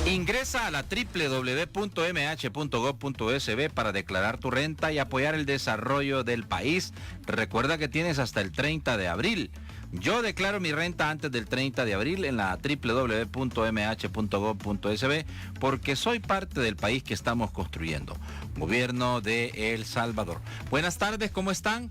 Ingresa a la www.mh.gov.sb para declarar tu renta y apoyar el desarrollo del país. Recuerda que tienes hasta el 30 de abril. Yo declaro mi renta antes del 30 de abril en la www.mh.gov.sb porque soy parte del país que estamos construyendo. Gobierno de El Salvador. Buenas tardes, ¿cómo están?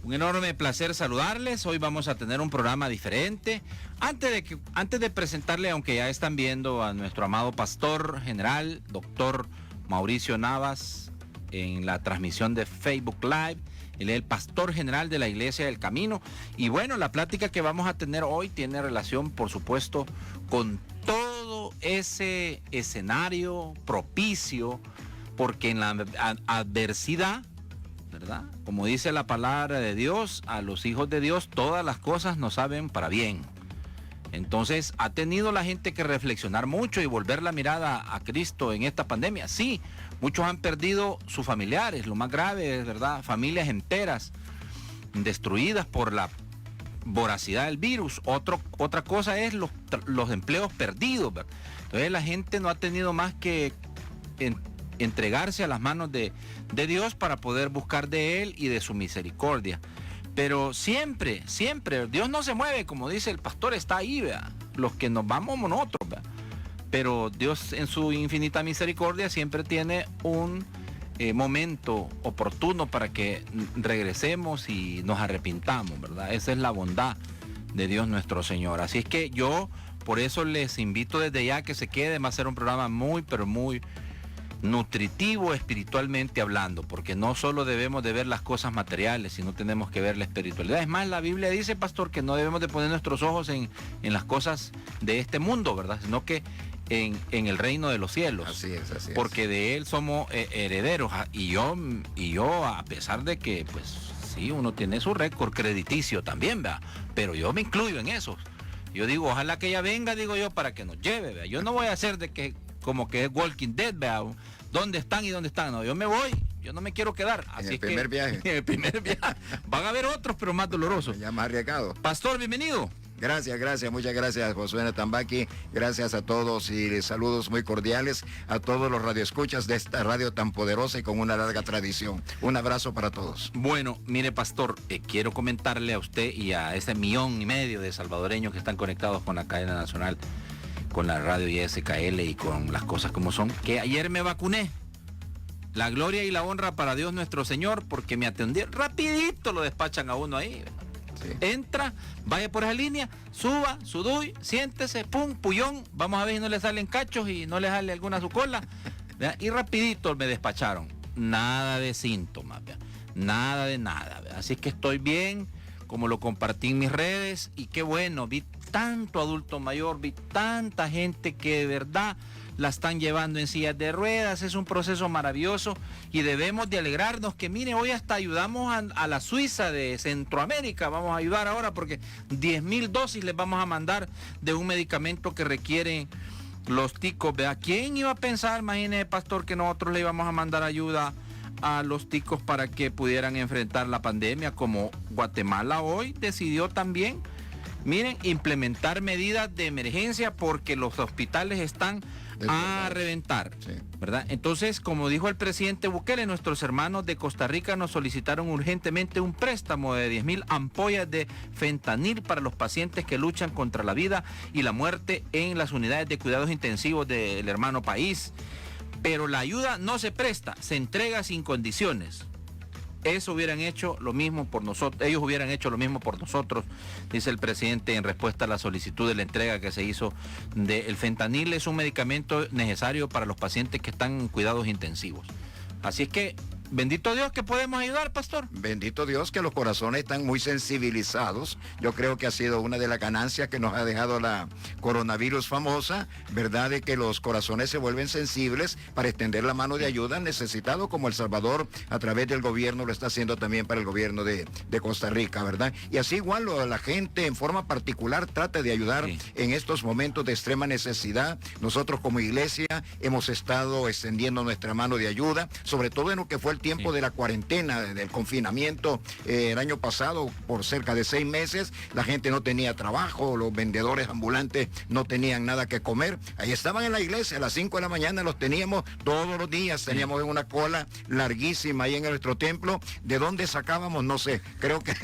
Un enorme placer saludarles. Hoy vamos a tener un programa diferente. Antes de presentarle, aunque ya están viendo a nuestro amado pastor general, doctor Mauricio Navas, en la transmisión de Facebook Live. Él es el pastor general de la Iglesia del Camino. Y bueno, la plática que vamos a tener hoy tiene relación, por supuesto, con todo ese escenario propicio, porque en la adversidad, ¿verdad? Como dice la palabra de Dios, a los hijos de Dios todas las cosas nos saben para bien. Entonces, ¿ha tenido la gente que reflexionar mucho y volver la mirada a Cristo en esta pandemia? Sí, muchos han perdido sus familiares, lo más grave es, ¿verdad? Familias enteras destruidas por la voracidad del virus. Otra cosa es los empleos perdidos, ¿verdad? Entonces, la gente no ha tenido más que entregarse a las manos de Dios para poder buscar de Él y de su misericordia. Pero siempre, Dios no se mueve, como dice el pastor, está ahí, ¿verdad? Los que nos vamos nosotros, ¿verdad? Pero Dios en su infinita misericordia siempre tiene un momento oportuno para que regresemos y nos arrepintamos, ¿verdad? Esa es la bondad de Dios nuestro Señor. Así es que yo, por eso les invito desde ya que se queden. Va a ser un programa muy, pero muy nutritivo espiritualmente hablando, porque no solo debemos de ver las cosas materiales, sino tenemos que ver la espiritualidad. Es más, la Biblia dice, pastor, que no debemos de poner nuestros ojos en las cosas de este mundo, ¿verdad? Sino que en el reino de los cielos. Así es. Porque de él somos herederos. Y yo, a pesar de que, pues, sí, uno tiene su récord crediticio también, ¿verdad? Pero yo me incluyo en eso. Yo digo, ojalá que ella venga, digo yo, para que nos lleve, ¿verdad? Yo no voy a hacer de que como que es Walking Dead, ¿verdad? ¿Dónde están y dónde están? No, yo me voy, yo no me quiero quedar. En el primer viaje. En el primer viaje. Van a haber otros, pero más dolorosos. Ya más arriesgado. Pastor, bienvenido. Gracias, muchas gracias, Josué Tambaqui. Gracias a todos y saludos muy cordiales a todos los radioescuchas de esta radio tan poderosa y con una larga tradición. Un abrazo para todos. Bueno, mire, pastor, quiero comentarle a usted y a ese 1,5 millones de salvadoreños que están conectados con la cadena nacional, con la radio ISKL y con las cosas como son, que ayer me vacuné. La gloria y la honra para Dios nuestro Señor, porque me atendieron rapidito, lo despachan a uno ahí. Sí. Entra, vaya por esa línea, suba, sudui, siéntese, pum, puyón, vamos a ver si no le salen cachos y no le sale alguna a su cola, ¿verdad? Y rapidito me despacharon. Nada de síntomas, ¿verdad? Nada de nada, ¿verdad? Así que estoy bien, como lo compartí en mis redes, y qué bueno, vi tanto adulto mayor, vi tanta gente que de verdad la están llevando en sillas de ruedas. Es un proceso maravilloso y debemos de alegrarnos que, mire, hoy hasta ayudamos a la Suiza de Centroamérica, vamos a ayudar ahora porque 10,000 dosis les vamos a mandar de un medicamento que requieren los ticos, ¿verdad? ¿Quién iba a pensar, imagínese, pastor, que nosotros le íbamos a mandar ayuda a los ticos para que pudieran enfrentar la pandemia, como Guatemala hoy decidió también, miren, implementar medidas de emergencia porque los hospitales están a reventar, sí, ¿verdad? Entonces, como dijo el presidente Bukele, nuestros hermanos de Costa Rica nos solicitaron urgentemente un préstamo de 10,000 ampollas de fentanil para los pacientes que luchan contra la vida y la muerte en las unidades de cuidados intensivos del hermano país. Pero la ayuda no se presta, se entrega sin condiciones. Ellos hubieran hecho lo mismo por nosotros, dice el presidente en respuesta a la solicitud de la entrega que se hizo del fentanil. Es un medicamento necesario para los pacientes que están en cuidados intensivos. Así es que, bendito Dios que podemos ayudar, pastor. Bendito Dios que los corazones están muy sensibilizados. Yo creo que ha sido una de las ganancias que nos ha dejado la coronavirus famosa, ¿verdad? De que los corazones se vuelven sensibles para extender la mano de ayuda al necesitado, como El Salvador a través del gobierno lo está haciendo también para el gobierno de Costa Rica, ¿verdad? Y así igual la gente en forma particular trata de ayudar, sí, en estos momentos de extrema necesidad. Nosotros como iglesia hemos estado extendiendo nuestra mano de ayuda, sobre todo en lo que fue el tiempo de la cuarentena, del confinamiento el año pasado por cerca de 6 meses, la gente no tenía trabajo, los vendedores ambulantes no tenían nada que comer. Ahí estaban en la iglesia a las 5 de la mañana, los teníamos todos los días, teníamos una cola larguísima ahí en nuestro templo. ¿De dónde sacábamos? No sé. Creo que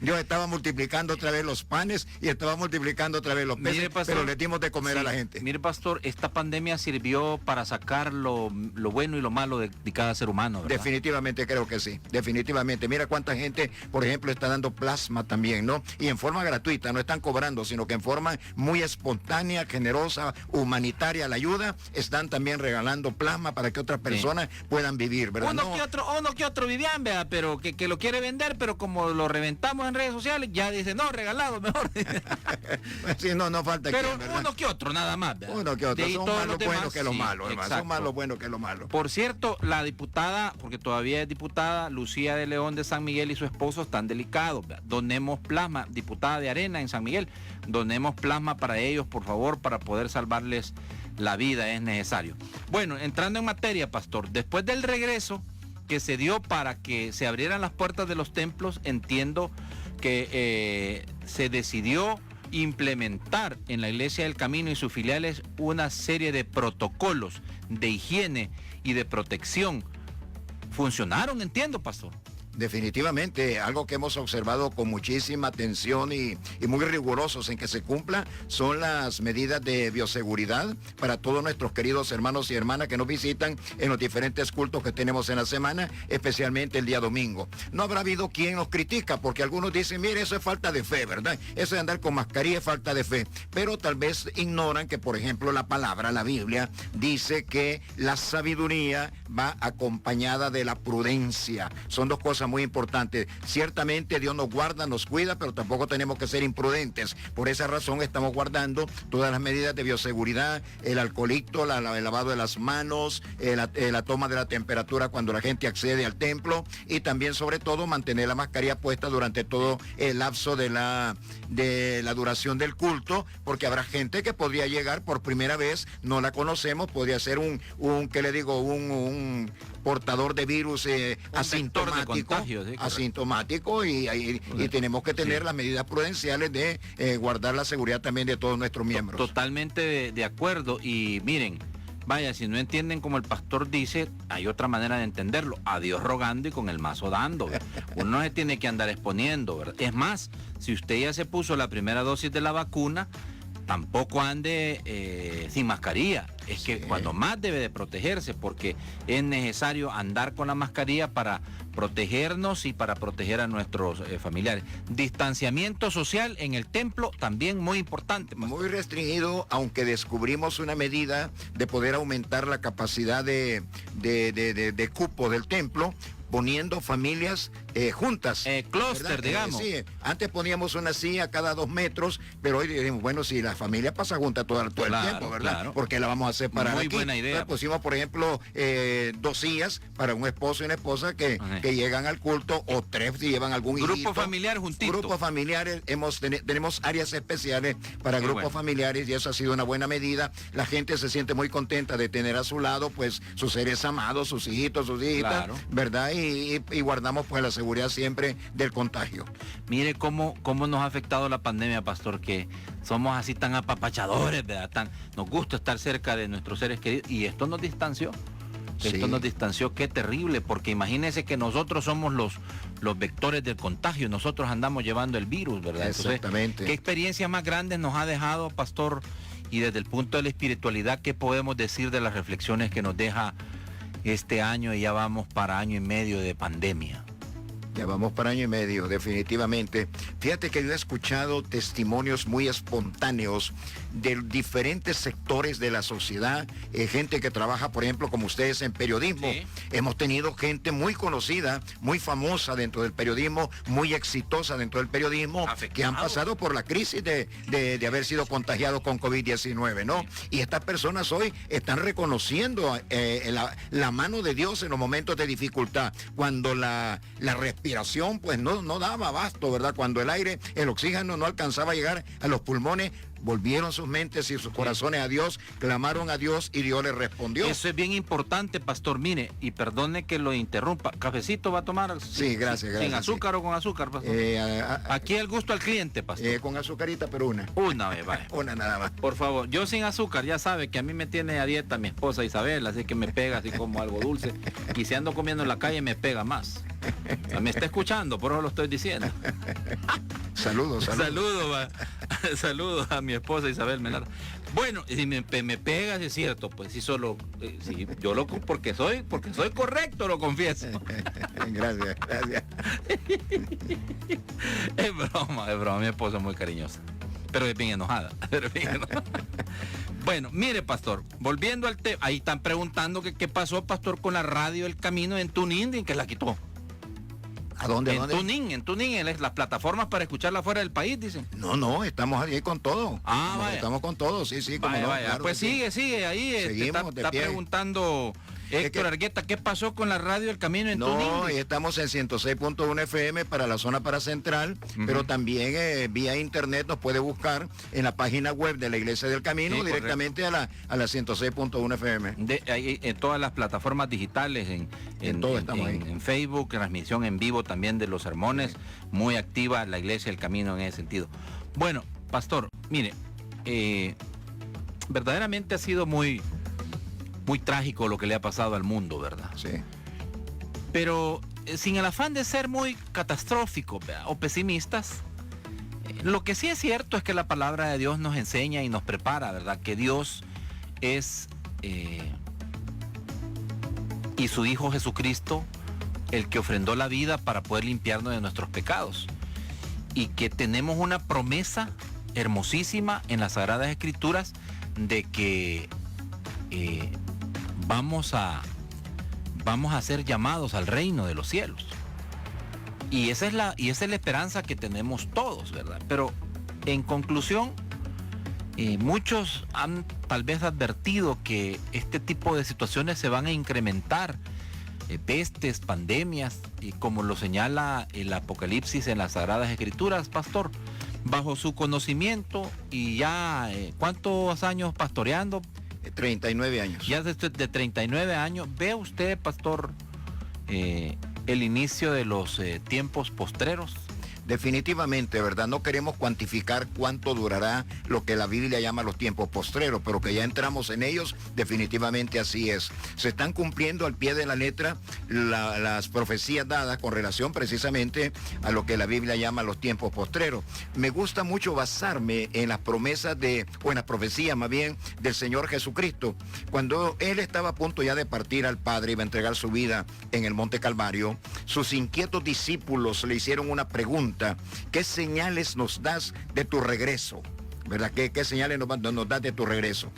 Dios estaba multiplicando otra vez los panes y estaba multiplicando otra vez los peces, Mire, pastor, pero le dimos de comer a la gente. Mire, pastor, esta pandemia sirvió para sacar lo bueno y lo malo de cada ser humano, ¿verdad? Definitivamente creo que sí, definitivamente. Mira cuánta gente, por ejemplo, está dando plasma también, ¿no? Y en forma gratuita, no están cobrando, sino que en forma muy espontánea, generosa, humanitaria, la ayuda, están también regalando plasma para que otras personas puedan vivir, ¿verdad? Uno que otro Vivian, ¿verdad? Pero que lo quiere vender, pero como lo reventamos en redes sociales, ya dice, no, regalado, mejor. Sí, no falta pero quien, ¿verdad? uno que otro, nada más, ¿verdad? Uno que otro, son más lo bueno que lo sí, malo, hermano. Son más lo bueno que lo malo. Por cierto, la diputada, porque todavía es diputada, Lucía de León de San Miguel y su esposo están delicados, ¿verdad? Donemos plasma, diputada de Arena en San Miguel, donemos plasma para ellos, por favor, para poder salvarles la vida, es necesario. Bueno, entrando en materia, pastor, después del regreso que se dio para que se abrieran las puertas de los templos, entiendo que se decidió implementar en la Iglesia del Camino y sus filiales una serie de protocolos de higiene y de protección. ¿Funcionaron, entiendo, pastor? Definitivamente, algo que hemos observado con muchísima atención y muy rigurosos en que se cumpla son las medidas de bioseguridad para todos nuestros queridos hermanos y hermanas que nos visitan en los diferentes cultos que tenemos en la semana, especialmente el día domingo. No habrá habido quien nos critica, porque algunos dicen, mire, eso es falta de fe, ¿verdad? Eso de andar con mascarilla es falta de fe. Pero tal vez ignoran que, por ejemplo, la palabra, la Biblia, dice que la sabiduría va acompañada de la prudencia. Son dos cosas muy importante. Ciertamente Dios nos guarda, nos cuida, pero tampoco tenemos que ser imprudentes. Por esa razón estamos guardando todas las medidas de bioseguridad, el alcoholito, el lavado de las manos, la toma de la temperatura cuando la gente accede al templo y también sobre todo mantener la mascarilla puesta durante todo el lapso de la duración del culto, porque habrá gente que podría llegar por primera vez, no la conocemos, podría ser un portador de virus asintomático y tenemos que tener las medidas prudenciales de guardar la seguridad también de todos nuestros miembros. Totalmente de acuerdo. Y miren, vaya, si no entienden como el pastor dice, hay otra manera de entenderlo: a Dios rogando y con el mazo dando, ¿verdad? Uno no se tiene que andar exponiendo, ¿verdad? Es más, si usted ya se puso la primera dosis de la vacuna, tampoco ande sin mascarilla. Es que cuando más debe de protegerse, porque es necesario andar con la mascarilla para protegernos y para proteger a nuestros familiares. Distanciamiento social en el templo también muy importante, pastor. Muy restringido, aunque descubrimos una medida de poder aumentar la capacidad de cupo del templo, poniendo familias juntas. Clúster, digamos. Sí, antes poníamos una silla cada 2 metros, pero hoy dijimos, bueno, si la familia pasa junta todo el tiempo, ¿verdad? Claro. Porque la vamos a separar muy aquí. Buena idea. Entonces pusimos, por ejemplo, 2 sillas para un esposo y una esposa que llegan al culto, o 3 si llevan algún hijito. Grupo familiar juntito. Grupos familiares, tenemos áreas especiales para grupos familiares y eso ha sido una buena medida. La gente se siente muy contenta de tener a su lado, pues, sus seres amados, sus hijitos, sus hijitas, claro, ¿verdad? Y guardamos pues la seguridad siempre del contagio. Mire cómo nos ha afectado la pandemia, pastor, que somos así tan apapachadores, ¿verdad? Nos gusta estar cerca de nuestros seres queridos y esto nos distanció. Sí. Esto nos distanció, qué terrible, porque imagínense que nosotros somos los vectores del contagio, nosotros andamos llevando el virus, ¿verdad? Exactamente. Entonces, ¿qué experiencias más grandes nos ha dejado, pastor? Y desde el punto de la espiritualidad, ¿qué podemos decir de las reflexiones que nos deja este año? Y ya vamos para año y medio de pandemia. Ya vamos para año y medio, definitivamente. Fíjate que yo he escuchado testimonios muy espontáneos de diferentes sectores de la sociedad, gente que trabaja, por ejemplo, como ustedes en periodismo. Sí. Hemos tenido gente muy conocida, muy famosa dentro del periodismo, muy exitosa dentro del periodismo, que han pasado por la crisis de haber sido contagiados con COVID-19, ¿no? Sí. Y estas personas hoy están reconociendo la mano de Dios en los momentos de dificultad, cuando la respiración pues no daba abasto, ¿verdad? Cuando el oxígeno no alcanzaba a llegar a los pulmones, volvieron sus mentes y sus corazones a Dios, clamaron a Dios y Dios les respondió. Eso es bien importante, pastor. Mire, y perdone que lo interrumpa. ¿Cafecito va a tomar? Sí, gracias. ¿Sin azúcar o con azúcar, pastor? Aquí el gusto al cliente, pastor. Con azucarita, pero una. Una vez, vale. Una nada más. Por favor, yo sin azúcar, ya sabe que a mí me tiene a dieta mi esposa Isabel, así que me pega así como algo dulce. Y si ando comiendo en la calle me pega más. O sea, me está escuchando, por eso lo estoy diciendo. Saludos. Saludos a mi esposa Isabel Melar. Bueno, si me pegas, es cierto, pues sí, solo, sí, yo lo, porque soy correcto, lo confieso. Gracias. Es broma, mi esposa es muy cariñosa, pero es bien enojada. Bueno, mire, pastor, volviendo al tema, ahí están preguntando que qué pasó, pastor, con la radio El Camino en TuneIn, que la quitó. ¿A dónde? En TuneIn, en las plataformas para escucharla fuera del país, dicen. No, estamos ahí con todo. Vaya. Estamos con todo, sí. Vaya. Claro, pues sigue ahí. Está preguntando Héctor Argueta, ¿qué pasó con la radio El Camino en TuneIn? No, estamos en 106.1 FM para la zona paracentral, pero también vía internet nos puede buscar en la página web de la Iglesia del Camino, directamente a la 106.1 FM. En todas las plataformas digitales, en Facebook, transmisión en vivo también de los sermones, muy activa la Iglesia del Camino en ese sentido. Bueno, pastor, mire, verdaderamente ha sido muy trágico lo que le ha pasado al mundo, ¿verdad? Sí. Pero sin el afán de ser muy catastróficos o pesimistas, lo que sí es cierto es que la palabra de Dios nos enseña y nos prepara, ¿verdad? Que Dios es y su Hijo Jesucristo el que ofrendó la vida para poder limpiarnos de nuestros pecados. Y que tenemos una promesa hermosísima en las Sagradas Escrituras de que vamos a ser llamados al reino de los cielos. Y esa es la esperanza que tenemos todos, ¿verdad? Pero en conclusión, muchos han tal vez advertido que este tipo de situaciones se van a incrementar, pestes, pandemias, y como lo señala el Apocalipsis en las Sagradas Escrituras, pastor, bajo su conocimiento y ya, ¿cuántos años pastoreando? 39 años. Ya de 39 años, ¿ve usted, pastor, el inicio de los tiempos postreros? Definitivamente, ¿verdad? No queremos cuantificar cuánto durará lo que la Biblia llama los tiempos postreros, pero que ya entramos en ellos, definitivamente así es. Se están cumpliendo al pie de la letra las profecías dadas con relación precisamente a lo que la Biblia llama los tiempos postreros. Me gusta mucho basarme en las promesas o en las profecías más bien del Señor Jesucristo. Cuando Él estaba a punto ya de partir al Padre, iba a entregar su vida en el Monte Calvario, sus inquietos discípulos le hicieron una pregunta: ¿qué señales nos das de tu regreso? ¿Verdad? ¿Qué señales nos das de tu regreso?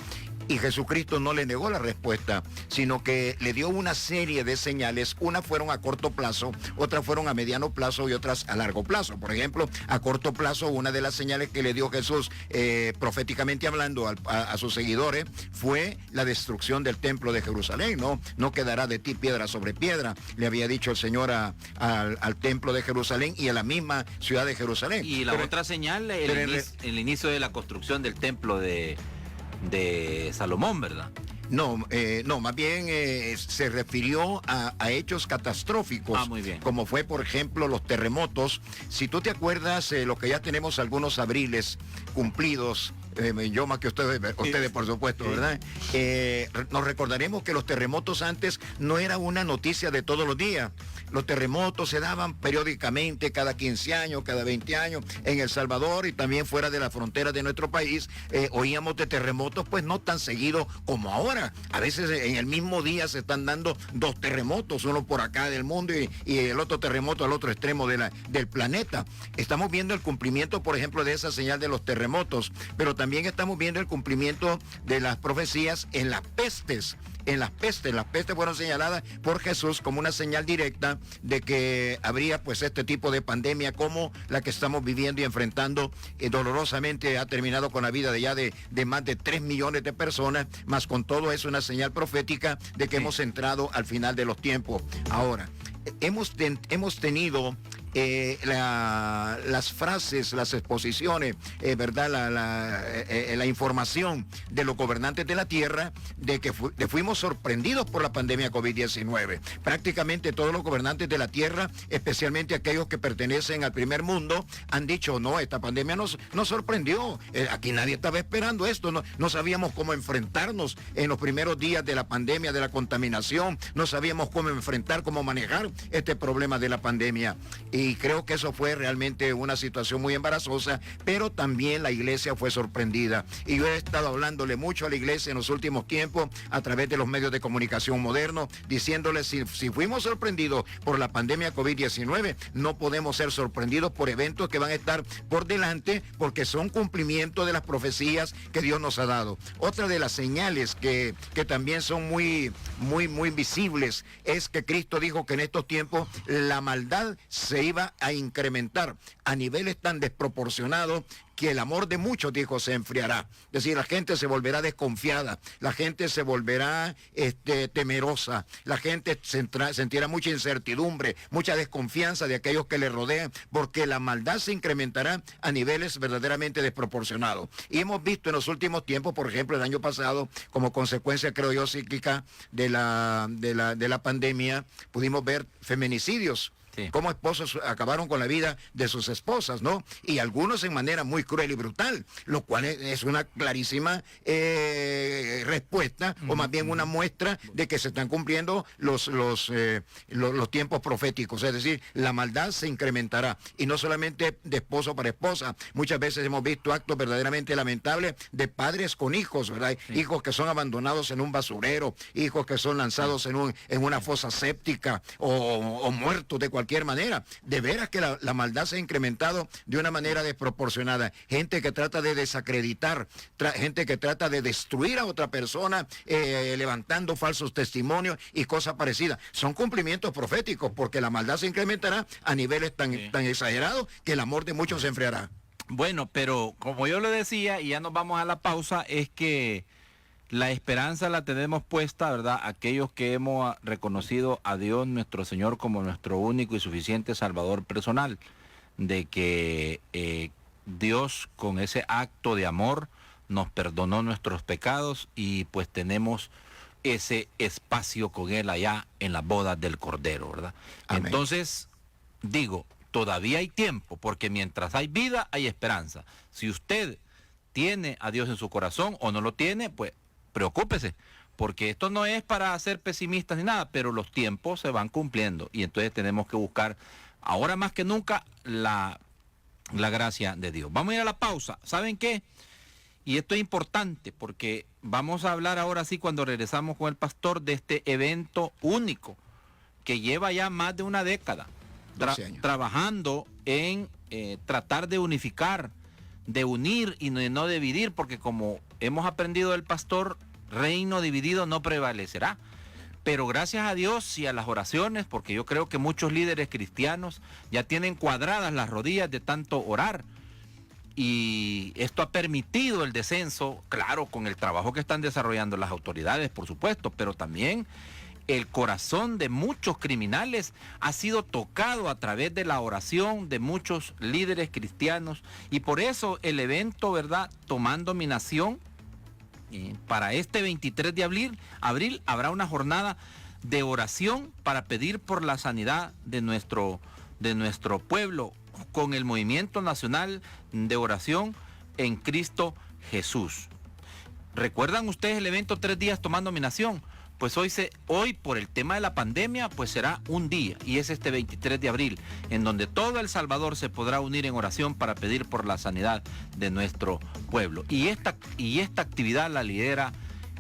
Y Jesucristo no le negó la respuesta, sino que le dio una serie de señales. Unas fueron a corto plazo, otras fueron a mediano plazo y otras a largo plazo. Por ejemplo, a corto plazo, una de las señales que le dio Jesús, proféticamente hablando a sus seguidores, fue la destrucción del templo de Jerusalén. No quedará de ti piedra sobre piedra, le había dicho el Señor al templo de Jerusalén y a la misma ciudad de Jerusalén. Y la otra señal, el inicio de la construcción del templo de Salomón, ¿verdad? No, más bien se refirió a hechos catastróficos, muy bien, como fue, por ejemplo, los terremotos. Si tú te acuerdas, lo que ya tenemos algunos abriles cumplidos, yo más que ustedes por supuesto, ¿verdad? Nos recordaremos que los terremotos antes no era una noticia de todos los días. Los terremotos se daban periódicamente, cada 15 años, cada 20 años, en El Salvador y también fuera de la frontera de nuestro país. Oíamos de terremotos, pues no tan seguido como ahora. A veces en el mismo día se están dando 2 terremotos, uno por acá del mundo y el otro terremoto al otro extremo del planeta. Estamos viendo el cumplimiento, por ejemplo, de esa señal de los terremotos, pero también estamos viendo el cumplimiento de las profecías en las pestes. Las pestes fueron señaladas por Jesús como una señal directa de que habría pues este tipo de pandemia como la que estamos viviendo y enfrentando. Dolorosamente ha terminado con la vida de más de 3 millones de personas, más con todo es una señal profética de que hemos entrado al final de los tiempos. Ahora, hemos tenido las frases, las exposiciones, ¿verdad? La información de los gobernantes de la tierra de que fuimos sorprendidos por la pandemia COVID-19. Prácticamente todos los gobernantes de la tierra, especialmente aquellos que pertenecen al primer mundo, han dicho, no, esta pandemia nos sorprendió. Aquí nadie estaba esperando esto, no sabíamos cómo enfrentarnos en los primeros días de la pandemia, de la contaminación, no sabíamos cómo enfrentar, cómo manejar este problema de la pandemia. Y creo que eso fue realmente una situación muy embarazosa, pero también la iglesia fue sorprendida. Y yo he estado hablándole mucho a la iglesia en los últimos tiempos a través de los medios de comunicación modernos, diciéndole si fuimos sorprendidos por la pandemia COVID-19, no podemos ser sorprendidos por eventos que van a estar por delante, porque son cumplimiento de las profecías que Dios nos ha dado. Otra de las señales que también son muy visibles es que Cristo dijo que en estos tiempos la maldad se iba a incrementar a niveles tan desproporcionados que el amor de muchos, dijo, se enfriará. Es decir, la gente se volverá desconfiada, la gente se volverá temerosa, la gente sentirá mucha incertidumbre, mucha desconfianza de aquellos que le rodean, porque la maldad se incrementará a niveles verdaderamente desproporcionados. Y hemos visto en los últimos tiempos, por ejemplo, el año pasado, como consecuencia, creo yo, cíclica de la pandemia, pudimos ver feminicidios. Sí. Cómo esposos acabaron con la vida de sus esposas, ¿no? Y algunos en manera muy cruel y brutal, lo cual es una clarísima respuesta, o más bien una muestra de que se están cumpliendo los tiempos proféticos. Es decir, la maldad se incrementará, y no solamente de esposo para esposa. Muchas veces hemos visto actos verdaderamente lamentables de padres con hijos, ¿verdad? Sí. Hijos que son abandonados en un basurero, hijos que son lanzados en una fosa séptica, o muertos de cualquier manera. De veras que la maldad se ha incrementado de una manera desproporcionada. Gente que trata de desacreditar, gente que trata de destruir a otra persona, levantando falsos testimonios y cosas parecidas. Son cumplimientos proféticos, porque la maldad se incrementará a niveles tan exagerados que el amor de muchos se enfriará. Bueno, pero como yo le decía, y ya nos vamos a la pausa, es que la esperanza la tenemos puesta, ¿verdad? Aquellos que hemos reconocido a Dios nuestro Señor como nuestro único y suficiente Salvador personal, de que Dios con ese acto de amor nos perdonó nuestros pecados, y pues tenemos ese espacio con Él allá en las bodas del Cordero, ¿verdad? Amén. Entonces, digo, todavía hay tiempo, porque mientras hay vida hay esperanza. Si usted tiene a Dios en su corazón o no lo tiene, pues preocúpese, porque esto no es para ser pesimistas ni nada, pero los tiempos se van cumpliendo, y entonces tenemos que buscar ahora más que nunca la gracia de Dios. Vamos a ir a la pausa. ¿Saben qué? Y esto es importante, porque vamos a hablar ahora sí, cuando regresamos con el pastor, de este evento único que lleva ya más de una década trabajando en tratar de unificar, de unir y no dividir, porque como hemos aprendido del pastor, reino dividido no prevalecerá. Pero gracias a Dios y a las oraciones, porque yo creo que muchos líderes cristianos ya tienen cuadradas las rodillas de tanto orar, y esto ha permitido el descenso, claro, con el trabajo que están desarrollando las autoridades, por supuesto, pero también el corazón de muchos criminales ha sido tocado a través de la oración de muchos líderes cristianos, y por eso el evento, ¿verdad?, Tomando mi Nación, para este 23 de abril habrá una jornada de oración para pedir por la sanidad de nuestro pueblo, con el Movimiento Nacional de Oración en Cristo Jesús. ¿Recuerdan ustedes el evento 3 días Tomando mi Nación? Pues hoy por el tema de la pandemia, pues será un día, y es este 23 de abril, en donde todo El Salvador se podrá unir en oración para pedir por la sanidad de nuestro pueblo. Y esta actividad la lidera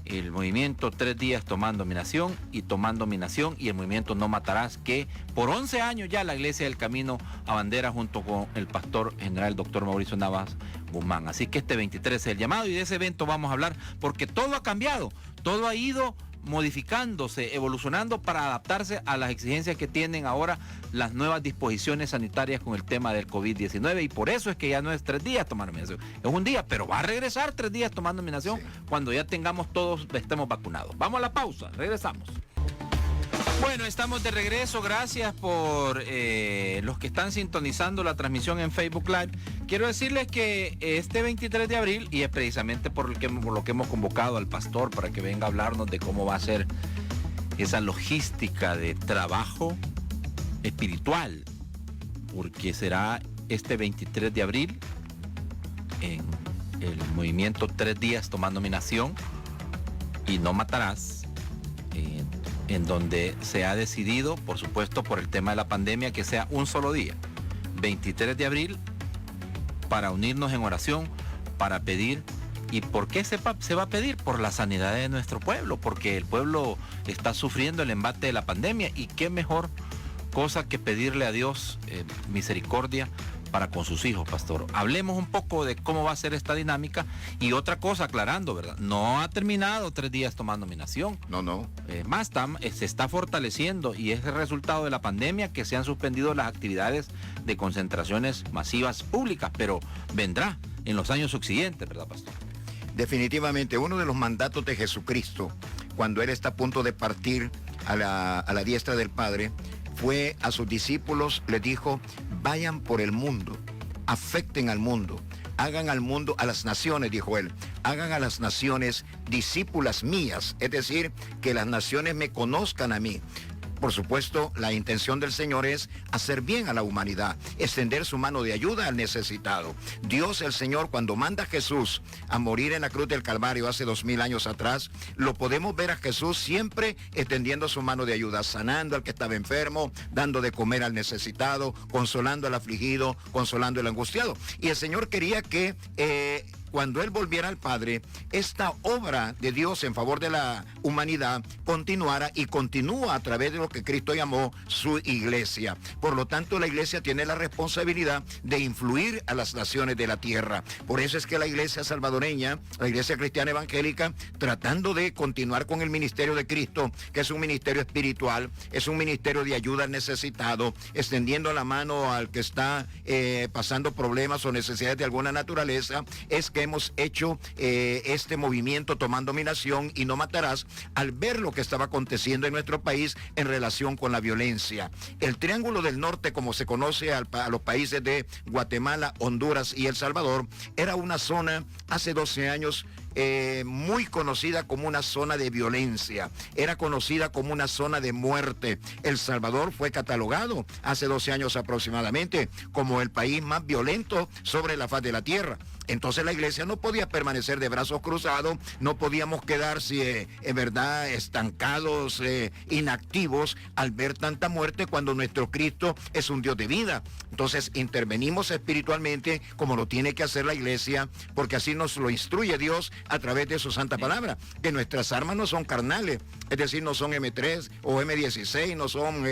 el movimiento 3 días Tomando mi Nación, y Tomando mi Nación, y el movimiento No Matarás, que por 11 años ya la Iglesia del Camino abandera junto con el pastor general doctor Mauricio Navas Guzmán. Así que este 23 es el llamado, y de ese evento vamos a hablar, porque todo ha cambiado, todo ha ido modificándose, evolucionando para adaptarse a las exigencias que tienen ahora las nuevas disposiciones sanitarias con el tema del COVID-19, y por eso es que ya no es 3 días Tomando mi Nación, es un día, pero va a regresar 3 días Tomando mi Nación, sí, cuando ya estemos vacunados. Vamos a la pausa, regresamos. Bueno, estamos de regreso. Gracias por los que están sintonizando la transmisión en Facebook Live. Quiero decirles que este 23 de abril, y es precisamente por lo que hemos convocado al pastor para que venga a hablarnos de cómo va a ser esa logística de trabajo espiritual, porque será este 23 de abril en el movimiento 3 días tomando mi nación y no matarás, en donde se ha decidido, por supuesto, por el tema de la pandemia, que sea un solo día, 23 de abril, para unirnos en oración, para pedir. ¿Y por qué se va a pedir? Por la sanidad de nuestro pueblo, porque el pueblo está sufriendo el embate de la pandemia, y qué mejor cosa que pedirle a Dios misericordia para con sus hijos, pastor. Hablemos un poco de cómo va a ser esta dinámica, y otra cosa, aclarando, ¿verdad? No ha terminado 3 días tomando mi nación. No. Más se está fortaleciendo, y es el resultado de la pandemia que se han suspendido las actividades de concentraciones masivas públicas, pero vendrá en los años subsiguientes, ¿verdad, pastor? Definitivamente, uno de los mandatos de Jesucristo, cuando Él está a punto de partir a la diestra del Padre, fue a sus discípulos, les dijo: vayan por el mundo, afecten al mundo, hagan al mundo, a las naciones, dijo Él, hagan a las naciones discípulas mías, es decir, que las naciones me conozcan a mí. Por supuesto, la intención del Señor es hacer bien a la humanidad, extender su mano de ayuda al necesitado. Dios, el Señor, cuando manda a Jesús a morir en la cruz del Calvario hace 2000 años atrás, lo podemos ver a Jesús siempre extendiendo su mano de ayuda, sanando al que estaba enfermo, dando de comer al necesitado, consolando al afligido, consolando al angustiado. Y el Señor quería que cuando Él volviera al Padre, esta obra de Dios en favor de la humanidad continuara, y continúa a través de lo que Cristo llamó su iglesia. Por lo tanto, la iglesia tiene la responsabilidad de influir a las naciones de la tierra. Por eso es que la iglesia salvadoreña, la iglesia cristiana evangélica, tratando de continuar con el ministerio de Cristo, que es un ministerio espiritual, es un ministerio de ayuda al necesitado, extendiendo la mano al que está pasando problemas o necesidades de alguna naturaleza, es que hemos hecho este movimiento Tomando mi Nación y No Matarás, al ver lo que estaba aconteciendo en nuestro país en relación con la violencia. El Triángulo del Norte, como se conoce a los países de Guatemala, Honduras y El Salvador, era una zona hace 12 años muy conocida como una zona de violencia, era conocida como una zona de muerte. El Salvador fue catalogado hace 12 años aproximadamente como el país más violento sobre la faz de la tierra. Entonces la iglesia no podía permanecer de brazos cruzados, no podíamos quedarse en verdad estancados, inactivos al ver tanta muerte, cuando nuestro Cristo es un Dios de vida. Entonces intervenimos espiritualmente como lo tiene que hacer la iglesia, porque así nos lo instruye Dios a través de su santa palabra, que nuestras armas no son carnales, es decir, no son M3 o M16, no son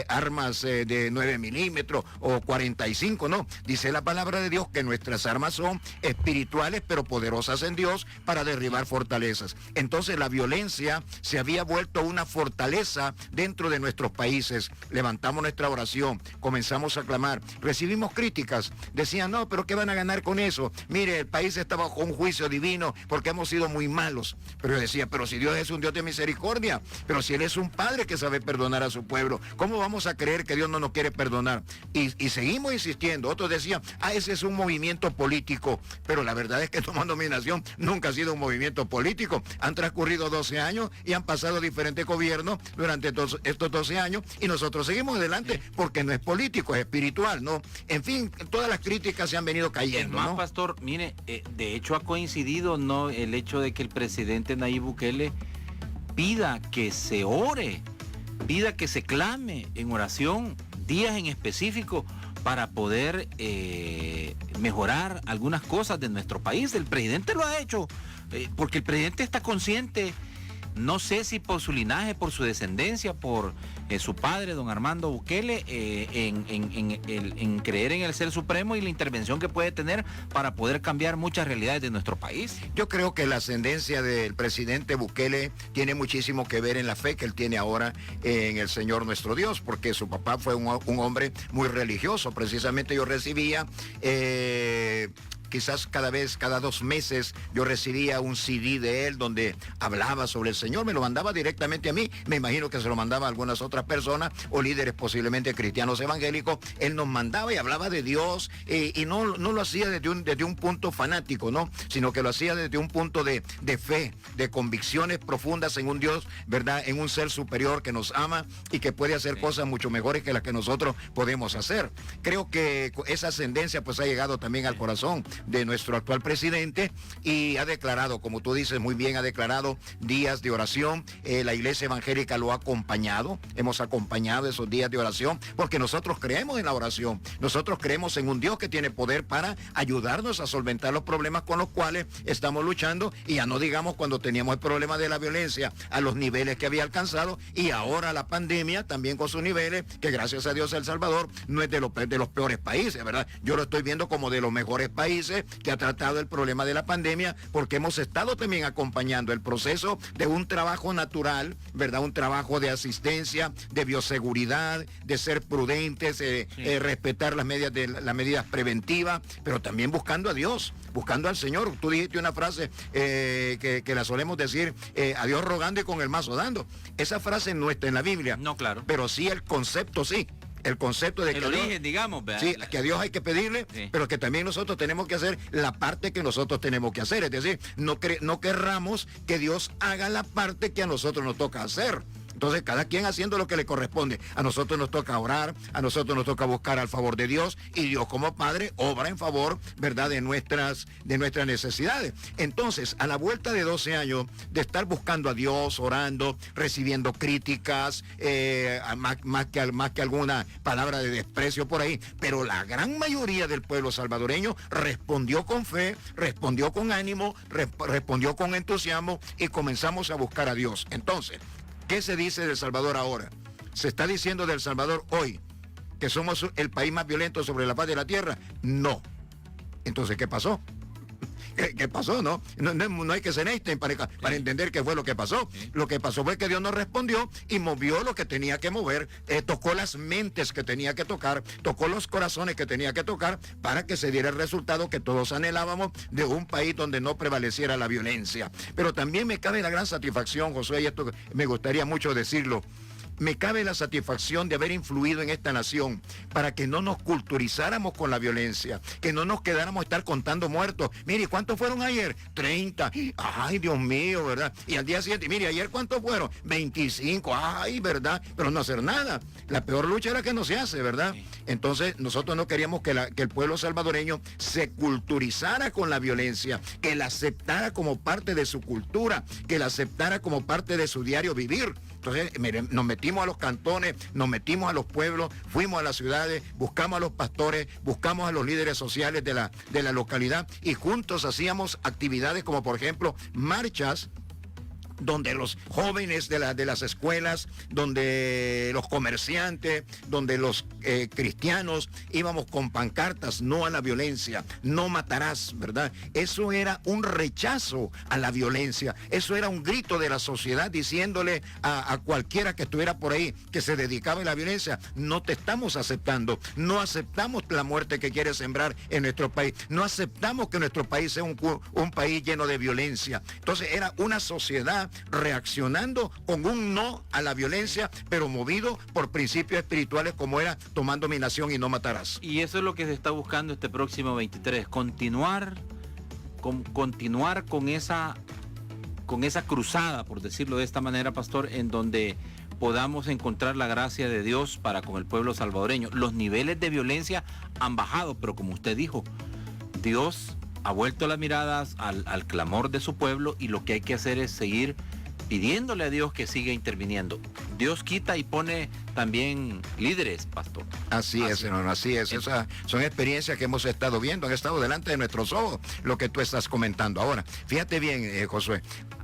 armas de 9 milímetros o 45, no. Dice la palabra de Dios que nuestras armas son espirituales, pero poderosas en Dios para derribar fortalezas. Entonces la violencia se había vuelto una fortaleza dentro de nuestros países. Levantamos nuestra oración, comenzamos a clamar, recibimos críticas, decían: no, pero ¿qué van a ganar con eso? Mire, el país está bajo un juicio divino porque hemos sido muy malos. Pero yo decía: pero si Dios es un Dios de misericordia, pero si Él es un Padre que sabe perdonar a su pueblo, ¿cómo vamos a creer que Dios no nos quiere perdonar? Y seguimos insistiendo. Otros decían: ese es un movimiento político. Pero la verdad es que Tomando mi Nación nunca ha sido un movimiento político. Han transcurrido 12 años y han pasado diferentes gobiernos durante estos 12 años, y nosotros seguimos adelante porque no es político, es espiritual, ¿no? En fin, todas las críticas se han venido cayendo, ¿no? ¿no? Pastor, mire, de hecho ha coincidido, ¿no?, el hecho de que el presidente Nayib Bukele pida que se ore, pida que se clame en oración días en específico para poder mejorar algunas cosas de nuestro país. El presidente lo ha hecho, porque el presidente está consciente, no sé si por su linaje, por su descendencia, por su padre, don Armando Bukele, en creer en el Ser Supremo y la intervención que puede tener para poder cambiar muchas realidades de nuestro país. Yo creo que la ascendencia del presidente Bukele tiene muchísimo que ver en la fe que él tiene ahora en el Señor nuestro Dios, porque su papá fue un hombre muy religioso. Precisamente yo recibía quizás cada 2 meses yo recibía un CD de él donde hablaba sobre el Señor, me lo mandaba directamente a mí, me imagino que se lo mandaba a algunas otras personas o líderes posiblemente cristianos evangélicos. Él nos mandaba y hablaba de Dios, y no lo hacía desde un punto fanático, ¿no? Sino que lo hacía desde un punto de fe, de convicciones profundas en un Dios, ¿verdad? En un ser superior que nos ama y que puede hacer cosas mucho mejores que las que nosotros podemos hacer. Creo que esa ascendencia pues ha llegado también al corazón de nuestro actual presidente, y ha declarado, como tú dices muy bien, ha declarado días de oración. La iglesia evangélica lo ha acompañado, hemos acompañado esos días de oración porque nosotros creemos en la oración, nosotros creemos en un Dios que tiene poder para ayudarnos a solventar los problemas con los cuales estamos luchando, y ya no digamos cuando teníamos el problema de la violencia a los niveles que había alcanzado, y ahora la pandemia también con sus niveles, que gracias a Dios El Salvador no es de los peores países, ¿verdad? Yo lo estoy viendo como de los mejores países que ha tratado el problema de la pandemia, porque hemos estado también acompañando el proceso de un trabajo natural, ¿verdad? Un trabajo de asistencia, de bioseguridad, de ser prudentes, respetar las medidas preventivas, pero también buscando a Dios, buscando al Señor. Tú dijiste una frase que la solemos decir, a Dios rogando y con el mazo dando. Esa frase no está en la Biblia. No, claro. Pero sí el concepto, sí. El concepto de el que origen, Dios, digamos, ¿verdad? Sí, que a Dios hay que pedirle, sí, pero que también nosotros tenemos que hacer la parte que nosotros tenemos que hacer. Es decir, no querramos que Dios haga la parte que a nosotros nos toca hacer. Entonces, cada quien haciendo lo que le corresponde. A nosotros nos toca orar, a nosotros nos toca buscar al favor de Dios, y Dios como Padre obra en favor, ¿verdad?, de nuestras necesidades. Entonces, a la vuelta de 12 años de estar buscando a Dios, orando, recibiendo críticas, más que alguna palabra de desprecio por ahí, pero la gran mayoría del pueblo salvadoreño respondió con fe, respondió con ánimo, respondió con entusiasmo, y comenzamos a buscar a Dios. Entonces, ¿qué se dice de El Salvador ahora? ¿Se está diciendo de El Salvador hoy que somos el país más violento sobre la faz de la tierra? No. Entonces, ¿qué pasó? ¿Qué pasó, no? No hay que ser Einstein para entender qué fue lo que pasó. Sí. Lo que pasó fue que Dios nos respondió y movió lo que tenía que mover, tocó las mentes que tenía que tocar, tocó los corazones que tenía que tocar, para que se diera el resultado que todos anhelábamos, de un país donde no prevaleciera la violencia. Pero también me cabe la gran satisfacción, Josué, y esto me gustaría mucho decirlo, me cabe la satisfacción de haber influido en esta nación para que no nos culturizáramos con la violencia, que no nos quedáramos a estar contando muertos. Mire, ¿cuántos fueron ayer? 30. Ay, Dios mío, ¿verdad? Y al día siguiente, mire, ¿ayer cuántos fueron? 25. Ay, ¿verdad? Pero no hacer nada. La peor lucha es la que no se hace, ¿verdad? Sí. Entonces, nosotros no queríamos que el pueblo salvadoreño se culturizara con la violencia, que la aceptara como parte de su cultura, que la aceptara como parte de su diario vivir. Entonces, miren, nos metimos a los cantones, nos metimos a los pueblos, fuimos a las ciudades, buscamos a los pastores, buscamos a los líderes sociales de la localidad, y juntos hacíamos actividades como, por ejemplo, marchas donde los jóvenes de las escuelas, donde los comerciantes, donde los cristianos íbamos con pancartas: no a la violencia, no matarás, ¿verdad? Eso era un rechazo a la violencia, eso era un grito de la sociedad diciéndole a cualquiera que estuviera por ahí que se dedicaba a la violencia: no te estamos aceptando, no aceptamos la muerte que quieres sembrar en nuestro país, no aceptamos que nuestro país sea un país lleno de violencia. Entonces era una sociedad reaccionando con un no a la violencia, pero movido por principios espirituales como era: tomar dominación y no matarás. Y eso es lo que se está buscando este próximo 23, continuar con esa cruzada, por decirlo de esta manera, pastor, en donde podamos encontrar la gracia de Dios para con el pueblo salvadoreño. Los niveles de violencia han bajado, pero como usted dijo, Dios ha vuelto las miradas al clamor de su pueblo, y lo que hay que hacer es seguir pidiéndole a Dios que siga interviniendo. Dios quita y pone también líderes, pastor. Así es, hermano, así es. Esas son experiencias que hemos estado viendo, han estado delante de nuestros ojos, lo que tú estás comentando. Ahora, fíjate bien, Josué,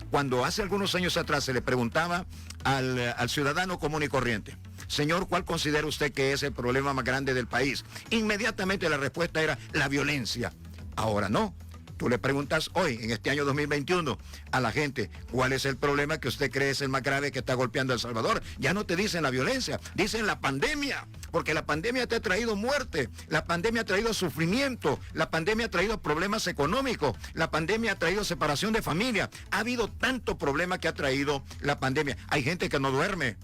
cuando hace algunos años atrás se le preguntaba al ciudadano común y corriente: señor, ¿cuál considera usted que es el problema más grande del país? Inmediatamente la respuesta era la violencia. Ahora no. Tú le preguntas hoy, en este año 2021, a la gente, ¿cuál es el problema que usted cree es el más grave que está golpeando a El Salvador? Ya no te dicen la violencia, dicen la pandemia, porque la pandemia te ha traído muerte, la pandemia ha traído sufrimiento, la pandemia ha traído problemas económicos, la pandemia ha traído separación de familia. Ha habido tanto problema que ha traído la pandemia. Hay gente que no duerme.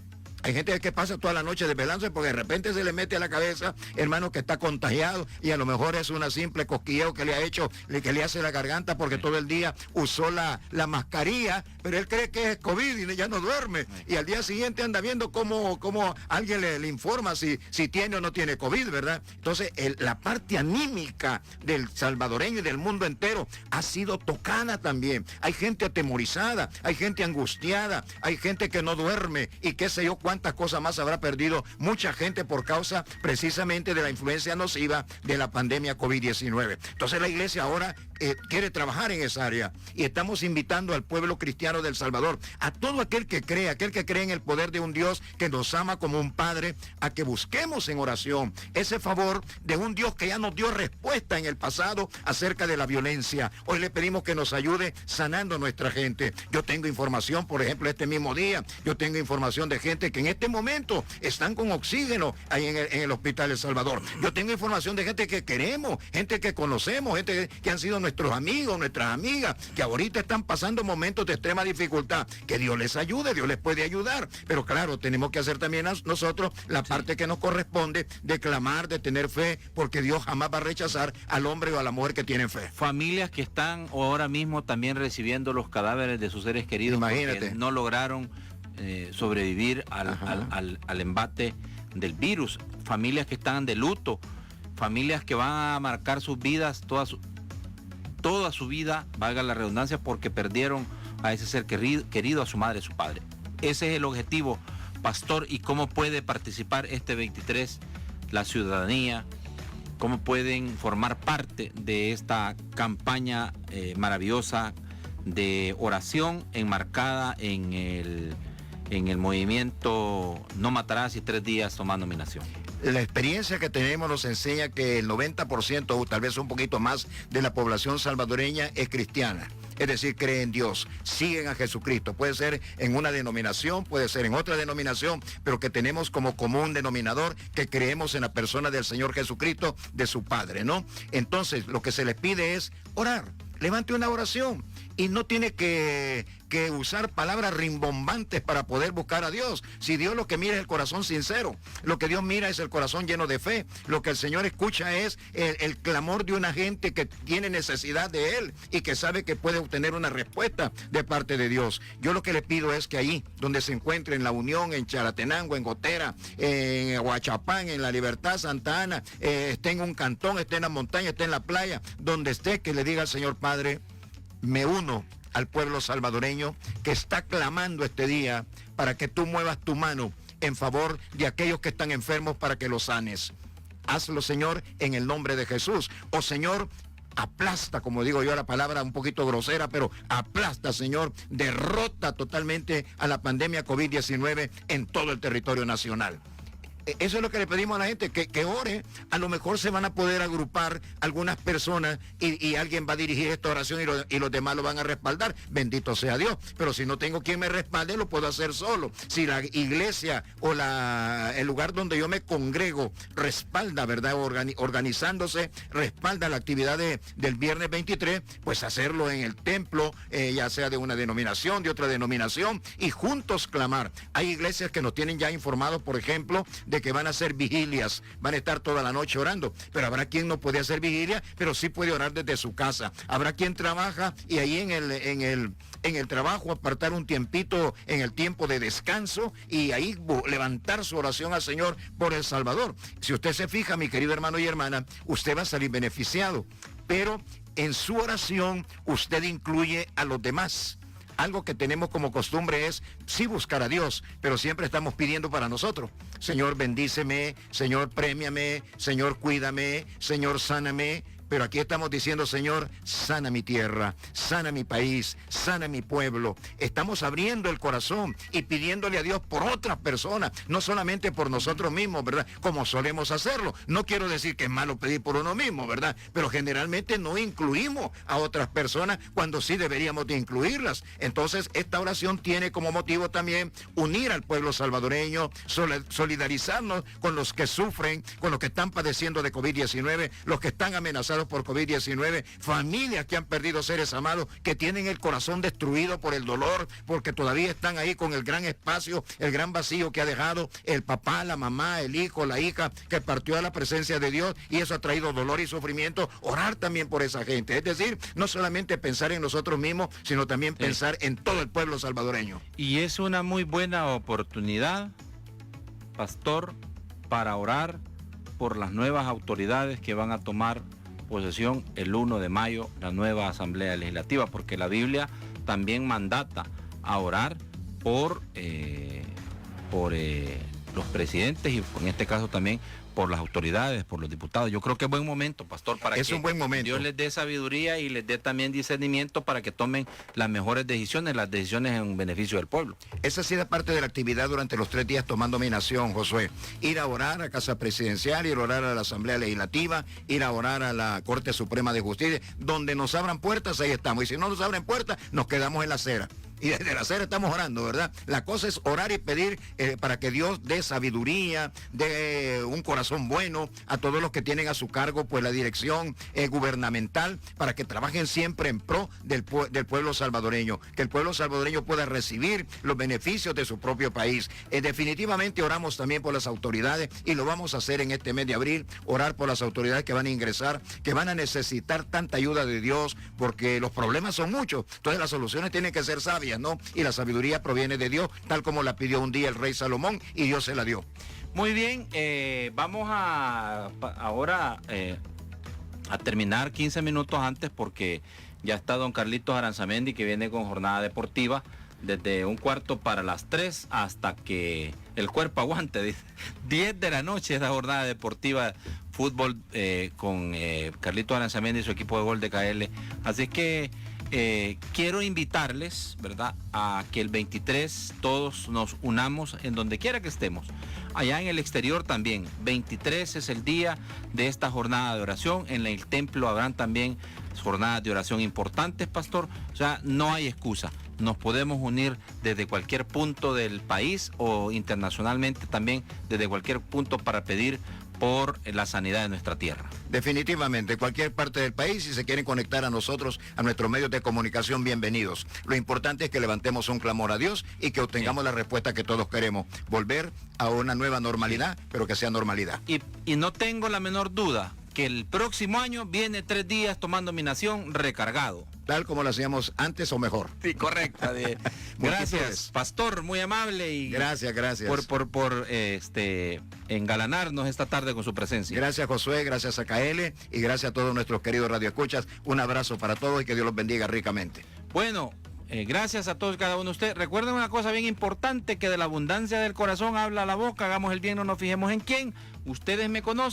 Hay gente que pasa toda la noche desvelándose porque de repente se le mete a la cabeza, hermano, que está contagiado y a lo mejor es una simple cosquilleo que le ha hecho, que le hace la garganta porque todo el día usó la mascarilla, pero él cree que es COVID y ya no duerme. Y al día siguiente anda viendo cómo alguien le informa si tiene o no tiene COVID, ¿verdad? Entonces, la parte anímica del salvadoreño y del mundo entero ha sido tocada también. Hay gente atemorizada, hay gente angustiada, hay gente que no duerme y qué sé yo, cuántas cosas más habrá perdido mucha gente por causa precisamente de la influencia nociva de la pandemia COVID-19. Entonces la iglesia ahora quiere trabajar en esa área y estamos invitando al pueblo cristiano de El Salvador, a todo aquel que cree en el poder de un Dios que nos ama como un Padre, a que busquemos en oración ese favor de un Dios que ya nos dio respuesta en el pasado acerca de la violencia. Hoy le pedimos que nos ayude sanando a nuestra gente. Yo tengo información, por ejemplo, este mismo día, yo tengo información de gente que en este momento están con oxígeno ahí en el hospital El Salvador. Yo tengo información de gente que queremos, gente que conocemos, gente que han sido nuestros amigos, nuestras amigas, que ahorita están pasando momentos de extrema dificultad. Que Dios les ayude, Dios les puede ayudar. Pero claro, tenemos que hacer también nosotros la parte que nos corresponde de clamar, de tener fe, porque Dios jamás va a rechazar al hombre o a la mujer que tienen fe. Familias que están ahora mismo también recibiendo los cadáveres de sus seres queridos. Imagínate. Porque no lograron sobrevivir al embate del virus. Familias que están de luto, familias que van a marcar sus vidas, toda su vida, valga la redundancia, porque perdieron a ese ser querido, a su madre, a su padre. Ese es el objetivo, pastor. ¿Y cómo puede participar este 23 la ciudadanía? ¿Cómo pueden formar parte de esta campaña maravillosa de oración enmarcada en el movimiento No Matarás y 3 días tomando mi nación? La experiencia que tenemos nos enseña que el 90% o tal vez un poquito más de la población salvadoreña es cristiana. Es decir, cree en Dios, siguen a Jesucristo. Puede ser en una denominación, puede ser en otra denominación, pero que tenemos como común denominador que creemos en la persona del Señor Jesucristo, de su Padre, ¿no? Entonces, lo que se les pide es orar. Levante una oración y no tiene que usar palabras rimbombantes para poder buscar a Dios. Si Dios lo que mira es el corazón sincero, lo que Dios mira es el corazón lleno de fe, lo que el Señor escucha es el clamor de una gente que tiene necesidad de Él y que sabe que puede obtener una respuesta de parte de Dios. Yo lo que le pido es que ahí, donde se encuentre, en La Unión, en Chalatenango, en Gotera, en Huachapán, en La Libertad, Santa Ana, esté en un cantón, esté en la montaña, esté en la playa, donde esté, que le diga al Señor: Padre, me uno al pueblo salvadoreño que está clamando este día para que tú muevas tu mano en favor de aquellos que están enfermos para que los sanes. Hazlo, Señor, en el nombre de Jesús. Oh, Señor, aplasta, como digo yo, la palabra un poquito grosera, pero aplasta, Señor, derrota totalmente a la pandemia COVID-19 en todo el territorio nacional. Eso es lo que le pedimos a la gente, que ore. A lo mejor se van a poder agrupar algunas personas y alguien va a dirigir esta oración y los demás lo van a respaldar. Bendito sea Dios. Pero si no tengo quien me respalde, lo puedo hacer solo. Si la iglesia o el lugar donde yo me congrego respalda, ¿verdad? Organizándose, respalda la actividad del viernes 23, pues hacerlo en el templo, ya sea de una denominación, de otra denominación, y juntos clamar. Hay iglesias que nos tienen ya informados, por ejemplo, de que van a hacer vigilias, van a estar toda la noche orando, pero habrá quien no puede hacer vigilia, pero sí puede orar desde su casa. Habrá quien trabaja y ahí en el trabajo apartar un tiempito en el tiempo de descanso y ahí levantar su oración al Señor por El Salvador. Si usted se fija, mi querido hermano y hermana, usted va a salir beneficiado, pero en su oración usted incluye a los demás. Algo que tenemos como costumbre es sí buscar a Dios, pero siempre estamos pidiendo para nosotros. Señor, bendíceme, Señor, prémiame, Señor, cuídame, Señor, sáname. pero aquí estamos diciendo, Señor, sana mi tierra, sana mi país, sana mi pueblo. Estamos abriendo el corazón y pidiéndole a Dios por otras personas, no solamente por nosotros mismos, ¿verdad? Como solemos hacerlo. No quiero decir que es malo pedir por uno mismo, ¿verdad? Pero generalmente no incluimos a otras personas cuando sí deberíamos de incluirlas. Entonces, esta oración tiene como motivo también unir al pueblo salvadoreño, solidarizarnos con los que sufren, con los que están padeciendo de COVID-19, los que están amenazados por COVID-19, familias que han perdido seres amados, que tienen el corazón destruido por el dolor, porque todavía están ahí con el gran espacio, el gran vacío que ha dejado el papá, la mamá, el hijo, la hija, que partió a la presencia de Dios, y eso ha traído dolor y sufrimiento. Orar también por esa gente, es decir, no solamente pensar en nosotros mismos, sino también pensar en todo el pueblo salvadoreño. Y es una muy buena oportunidad, pastor, para orar por las nuevas autoridades que van a tomar posesión el 1 de mayo, la nueva Asamblea Legislativa, porque la Biblia también mandata a orar por los presidentes y en este caso también por las autoridades, por los diputados. Yo creo que es buen momento, pastor, para es que un buen momento. Dios les dé sabiduría y les dé también discernimiento para que tomen las mejores decisiones, las decisiones en beneficio del pueblo. Esa ha sido parte de la actividad durante los 3 días tomando mi nación, Josué. Ir a orar a Casa Presidencial, ir a orar a la Asamblea Legislativa, ir a orar a la Corte Suprema de Justicia. Donde nos abran puertas, ahí estamos. Y si no nos abren puertas, nos quedamos en la acera. Y desde la acera estamos orando, ¿verdad? La cosa es orar y pedir para que Dios dé sabiduría, dé un corazón bueno a todos los que tienen a su cargo pues la dirección gubernamental, para que trabajen siempre en pro del pueblo salvadoreño, que el pueblo salvadoreño pueda recibir los beneficios de su propio país. Definitivamente oramos también por las autoridades, y lo vamos a hacer en este mes de abril, orar por las autoridades que van a ingresar, que van a necesitar tanta ayuda de Dios, porque los problemas son muchos, entonces las soluciones tienen que ser sabias, ¿no? Y la sabiduría proviene de Dios, tal como la pidió un día el rey Salomón, y Dios se la dio. Muy bien, vamos ahora a terminar 15 minutos antes, porque ya está don Carlitos Aranzamendi, que viene con jornada deportiva desde 2:15 hasta que el cuerpo aguante. Dice 10 de la noche es la jornada deportiva fútbol con Carlitos Aranzamendi y su equipo de Gol de KL. Así que quiero invitarles, ¿verdad?, a que el 23 todos nos unamos en donde quiera que estemos. Allá en el exterior también. 23 es el día de esta jornada de oración. En el templo habrán también jornadas de oración importantes, pastor. O sea, no hay excusa. Nos podemos unir desde cualquier punto del país o internacionalmente también desde cualquier punto para pedir por la sanidad de nuestra tierra. Definitivamente, cualquier parte del país, si se quieren conectar a nosotros, a nuestros medios de comunicación, bienvenidos. Lo importante es que levantemos un clamor a Dios y que obtengamos la respuesta que todos queremos, volver a una nueva normalidad, pero que sea normalidad. Y no tengo la menor duda que el próximo año viene 3 días tomando mi nación recargado. Tal como lo hacíamos antes o mejor. Sí, correcta. Gracias, pastor, muy amable, y gracias por engalanarnos esta tarde con su presencia. Gracias, Josué, gracias a KL y gracias a todos nuestros queridos radioescuchas. Un abrazo para todos y que Dios los bendiga ricamente. Bueno, gracias a todos, cada uno de ustedes. Recuerden una cosa bien importante, que de la abundancia del corazón habla la boca. Hagamos el bien, no nos fijemos en quién. Ustedes me conocen.